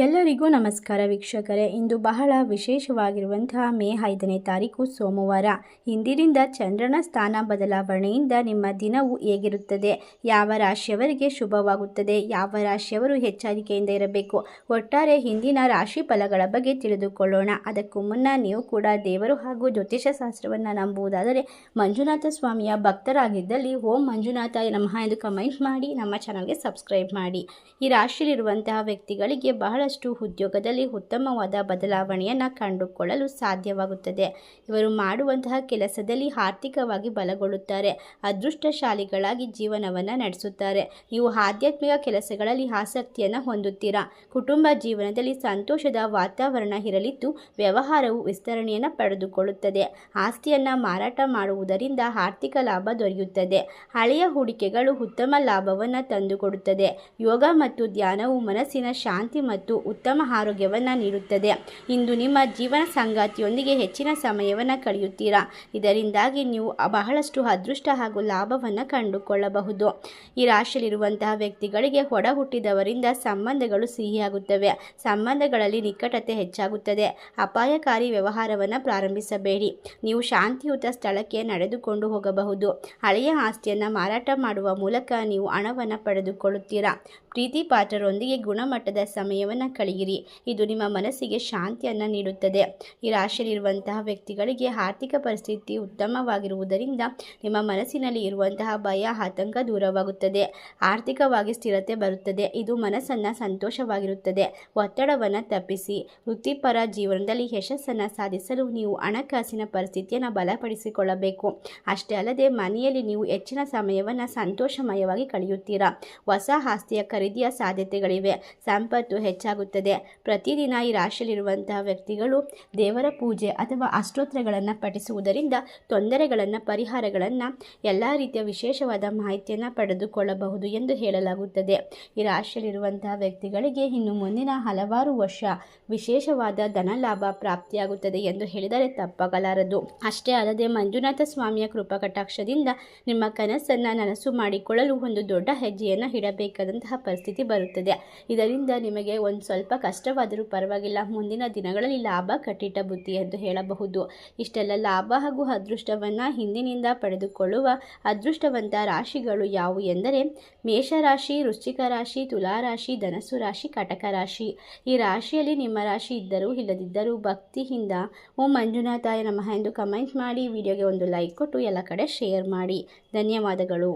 ಎಲ್ಲರಿಗೂ ನಮಸ್ಕಾರ ವೀಕ್ಷಕರೇ. ಇಂದು ಬಹಳ ವಿಶೇಷವಾಗಿರುವಂತಹ ಮೇ 5ನೇ ತಾರೀಕು ಸೋಮವಾರ. ಇಂದಿನಿಂದ ಚಂದ್ರನ ಸ್ಥಾನ ಬದಲಾವಣೆಯಿಂದ ನಿಮ್ಮ ದಿನವು ಹೇಗಿರುತ್ತದೆ, ಯಾವ ರಾಶಿಯವರಿಗೆ ಶುಭವಾಗುತ್ತದೆ, ಯಾವ ರಾಶಿಯವರು ಎಚ್ಚರಿಕೆಯಿಂದ ಇರಬೇಕು, ಒಟ್ಟಾರೆ ಹಿಂದಿನ ರಾಶಿ ಫಲಗಳ ಬಗ್ಗೆ ತಿಳಿದುಕೊಳ್ಳೋಣ. ಅದಕ್ಕೂ ಮುನ್ನ ನೀವು ಕೂಡ ದೇವರು ಹಾಗೂ ಜ್ಯೋತಿಷ ಶಾಸ್ತ್ರವನ್ನು ನಂಬುವುದಾದರೆ ಮಂಜುನಾಥ ಸ್ವಾಮಿಯ ಭಕ್ತರಾಗಿದ್ದಲ್ಲಿ ಓಂ ಮಂಜುನಾಥಾಯ ನಮಃ ಎಂದು ಕಮೆಂಟ್ ಮಾಡಿ ನಮ್ಮ ಚಾನಲ್ಗೆ ಸಬ್ಸ್ಕ್ರೈಬ್ ಮಾಡಿ. ಈ ರಾಶಿಯಲ್ಲಿರುವಂತಹ ವ್ಯಕ್ತಿಗಳಿಗೆ ಬಹಳಷ್ಟು ಉದ್ಯೋಗದಲ್ಲಿ ಉತ್ತಮವಾದ ಬದಲಾವಣೆಯನ್ನು ಕಂಡುಕೊಳ್ಳಲು ಸಾಧ್ಯವಾಗುತ್ತದೆ. ಇವರು ಮಾಡುವಂತಹ ಕೆಲಸದಲ್ಲಿ ಆರ್ಥಿಕವಾಗಿ ಬಲಗೊಳ್ಳುತ್ತಾರೆ. ಅದೃಷ್ಟಶಾಲಿಗಳಾಗಿ ಜೀವನವನ್ನು ನಡೆಸುತ್ತಾರೆ. ನೀವು ಆಧ್ಯಾತ್ಮಿಕ ಕೆಲಸಗಳಲ್ಲಿ ಆಸಕ್ತಿಯನ್ನು ಹೊಂದುತ್ತೀರಾ. ಕುಟುಂಬ ಜೀವನದಲ್ಲಿ ಸಂತೋಷದ ವಾತಾವರಣ ಇರಲಿದ್ದು ವ್ಯವಹಾರವು ವಿಸ್ತರಣೆಯನ್ನು ಪಡೆದುಕೊಳ್ಳುತ್ತದೆ. ಆಸ್ತಿಯನ್ನು ಮಾರಾಟ ಮಾಡುವುದರಿಂದ ಆರ್ಥಿಕ ಲಾಭ ದೊರೆಯುತ್ತದೆ. ಹಳೆಯ ಹೂಡಿಕೆಗಳು ಉತ್ತಮ ಲಾಭವನ್ನು ತಂದುಕೊಡುತ್ತದೆ. ಯೋಗ ಮತ್ತು ಧ್ಯಾನವು ಮನಸ್ಸಿನ ಶಾಂತಿ ಮತ್ತು ಉತ್ತಮ ಆರೋಗ್ಯವನ್ನು ನೀಡುತ್ತದೆ. ಇಂದು ನಿಮ್ಮ ಜೀವನ ಸಂಗಾತಿಯೊಂದಿಗೆ ಹೆಚ್ಚಿನ ಸಮಯವನ್ನು ಕಳೆಯುತ್ತೀರಾ. ಇದರಿಂದಾಗಿ ನೀವು ಬಹಳಷ್ಟು ಅದೃಷ್ಟ ಹಾಗೂ ಲಾಭವನ್ನು ಕಂಡುಕೊಳ್ಳಬಹುದು. ಈ ರಾಶಿಯಲ್ಲಿರುವಂತಹ ವ್ಯಕ್ತಿಗಳಿಗೆ ಒಡ ಹುಟ್ಟಿದವರಿಂದ ಸಂಬಂಧಗಳು ಸಿಹಿಯಾಗುತ್ತವೆ. ಸಂಬಂಧಗಳಲ್ಲಿ ನಿಕಟತೆ ಹೆಚ್ಚಾಗುತ್ತದೆ. ಅಪಾಯಕಾರಿ ವ್ಯವಹಾರವನ್ನು ಪ್ರಾರಂಭಿಸಬೇಡಿ. ನೀವು ಶಾಂತಿಯುತ ಸ್ಥಳಕ್ಕೆ ನಡೆದುಕೊಂಡು ಹೋಗಬಹುದು. ಹಳೆಯ ಆಸ್ತಿಯನ್ನು ಮಾರಾಟ ಮಾಡುವ ಮೂಲಕ ನೀವು ಹಣವನ್ನು ಪಡೆದುಕೊಳ್ಳುತ್ತೀರಾ. ಪ್ರೀತಿ ಪಾತ್ರರೊಂದಿಗೆ ಗುಣಮಟ್ಟದ ಸಮಯವನ್ನು ಕಳೆಯಿರಿ. ಇದು ನಿಮ್ಮ ಮನಸ್ಸಿಗೆ ಶಾಂತಿಯನ್ನು ನೀಡುತ್ತದೆ. ಈ ರಾಶಿಯಲ್ಲಿರುವಂತಹ ವ್ಯಕ್ತಿಗಳಿಗೆ ಆರ್ಥಿಕ ಪರಿಸ್ಥಿತಿ ಉತ್ತಮವಾಗಿರುವುದರಿಂದ ನಿಮ್ಮ ಮನಸ್ಸಿನಲ್ಲಿ ಇರುವಂತಹ ಭಯ ಆತಂಕ ದೂರವಾಗುತ್ತದೆ. ಆರ್ಥಿಕವಾಗಿ ಸ್ಥಿರತೆ ಬರುತ್ತದೆ. ಇದು ಮನಸ್ಸನ್ನು ಸಂತೋಷವಾಗಿರುತ್ತದೆ. ಒತ್ತಡವನ್ನು ತಪ್ಪಿಸಿ. ವೃತ್ತಿಪರ ಜೀವನದಲ್ಲಿ ಯಶಸ್ಸನ್ನು ಸಾಧಿಸಲು ನೀವು ಹಣಕಾಸಿನ ಪರಿಸ್ಥಿತಿಯನ್ನು ಬಲಪಡಿಸಿಕೊಳ್ಳಬೇಕು. ಅಷ್ಟೇ ಅಲ್ಲದೆ ಮನೆಯಲ್ಲಿ ನೀವು ಹೆಚ್ಚಿನ ಸಮಯವನ್ನು ಸಂತೋಷಮಯವಾಗಿ ಕಳೆಯುತ್ತೀರಾ. ಹೊಸ ಆಸ್ತಿಯ ಖರೀದಿಯ ಸಾಧ್ಯತೆಗಳಿವೆ. ಸಂಪತ್ತು ಹೆಚ್ಚಾಗುತ್ತದೆ. ಪ್ರತಿದಿನ ಈ ರಾಶಿಯಲ್ಲಿರುವಂತಹ ವ್ಯಕ್ತಿಗಳು ದೇವರ ಪೂಜೆ ಅಥವಾ ಅಷ್ಟೋತ್ತರಗಳನ್ನು ಪಠಿಸುವುದರಿಂದ ತೊಂದರೆಗಳನ್ನು ಪರಿಹಾರಗಳನ್ನು ಎಲ್ಲ ರೀತಿಯ ವಿಶೇಷವಾದ ಮಾಹಿತಿಯನ್ನು ಪಡೆದುಕೊಳ್ಳಬಹುದು ಎಂದು ಹೇಳಲಾಗುತ್ತದೆ. ಈ ರಾಶಿಯಲ್ಲಿರುವಂತಹ ವ್ಯಕ್ತಿಗಳಿಗೆ ಇನ್ನು ಮುಂದಿನ ಹಲವಾರು ವರ್ಷ ವಿಶೇಷವಾದ ಧನಲಾಭ ಪ್ರಾಪ್ತಿಯಾಗುತ್ತದೆ ಎಂದು ಹೇಳಿದರೆ ತಪ್ಪಾಗಲಾರದು. ಅಷ್ಟೇ ಅಲ್ಲದೆ ಮಂಜುನಾಥ ಸ್ವಾಮಿಯ ಕೃಪಾ ಕಟಾಕ್ಷದಿಂದ ನಿಮ್ಮ ಕನಸನ್ನು ನನಸು ಮಾಡಿಕೊಳ್ಳಲು ಒಂದು ದೊಡ್ಡ ಹೆಜ್ಜೆಯನ್ನು ಇಡಬೇಕಾದಂತಹ ಪರಿಸ್ಥಿತಿ ಬರುತ್ತದೆ. ಇದರಿಂದ ನಿಮಗೆ ಒಂದು ಸ್ವಲ್ಪ ಕಷ್ಟವಾದರೂ ಪರವಾಗಿಲ್ಲ, ಮುಂದಿನ ದಿನಗಳಲ್ಲಿ ಲಾಭ ಕಟ್ಟಿಟ್ಟ ಬುತ್ತಿ ಎಂದು ಹೇಳಬಹುದು. ಇಷ್ಟೆಲ್ಲ ಲಾಭ ಹಾಗೂ ಅದೃಷ್ಟವನ್ನು ಹಿಂದಿನಿಂದ ಪಡೆದುಕೊಳ್ಳುವ ಅದೃಷ್ಟವಂತ ರಾಶಿಗಳು ಯಾವುವು ಎಂದರೆ ಮೇಷರಾಶಿ, ವೃಶ್ಚಿಕ ರಾಶಿ, ತುಲಾರಾಶಿ, ಧನಸ್ಸು ರಾಶಿ, ಕಟಕ ರಾಶಿ. ಈ ರಾಶಿಯಲ್ಲಿ ನಿಮ್ಮ ರಾಶಿ ಇದ್ದರೂ ಇಲ್ಲದಿದ್ದರೂ ಭಕ್ತಿಯಿಂದ ಓಂ ಮಂಜುನಾಥಾಯ ನಮಃ ಎಂದು ಕಮೆಂಟ್ ಮಾಡಿ. ವಿಡಿಯೋಗೆ ಒಂದು ಲೈಕ್ ಕೊಟ್ಟು ಎಲ್ಲ ಕಡೆ ಶೇರ್ ಮಾಡಿ. ಧನ್ಯವಾದಗಳು.